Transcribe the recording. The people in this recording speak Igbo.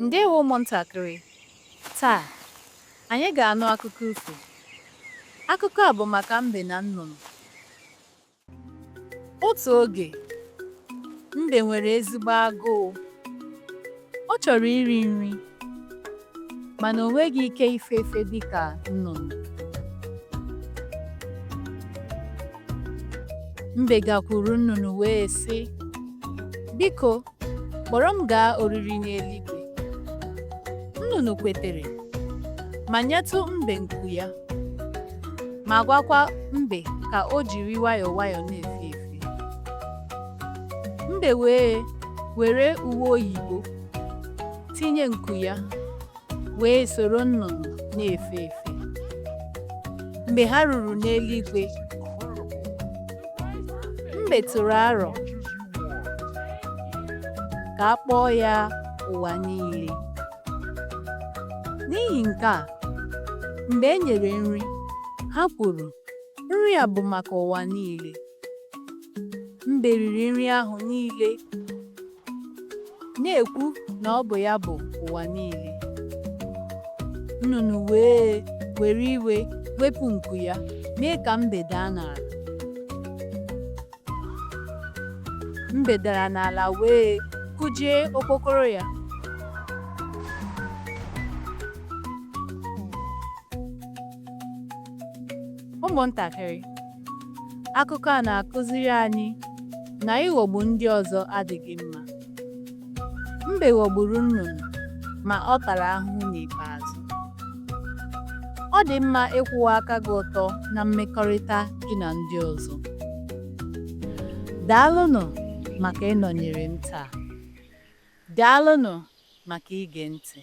Ndewo ụmụntakịrị. Taa, anyị ga-anụ akụkọ ifo. Akụkọ a bụ maka mbe na nnụnụ. Otu oge, mbe nwere ezigbo agụụ. Ọ chọrọ iri nri, mana o nweghị ike ife efe dịka nnụnụ. Mbe gakwuru nnụnụ wee sị, "Biko, kpọrọ m gaa oriri n'eluigwe." Nnụnụ kwetere, ma nyetụ mbe nku ya, ma gwakwa mbe ka o jiri nwayọọ nwayọọ na-efe efe. Mbe wee were uwe oyibo tinye nku ya, wee soro nnụnụ na-efe efe. Mgbe ha ruru n'eluigwe, mbe tụrụ aro ka a kpọọ ya ụwa niile. N'ihi nke a, mgbe e nyere nri, ha kwuru, "Nri a bụ maka ụwa niile." Mbe riri nri ahụ niile, na-ekwu na ọ bụ ya bụ ụwa niile. Nnụnụ wee were iwe wepụ nku ya, mee ka mbe daa n'ala. Mbe dara n'ala wee kụjie okpokoro ya. Ụmụntakịrị, akụkọ a na-akụziri anyị na ịghọgbu ndị ọzọ adịghị mma. Mbe ghọgburu nnụnụ, ma ọ tara ahụhụ n'ikpeazụ. Ọ dị mma ịkwụwa aka gị ọtọ na mmekọrịta gị na ndị ọzọ. Daalụnụ maka ịnọnyere m taa. Daalụnụ maka ige ntị.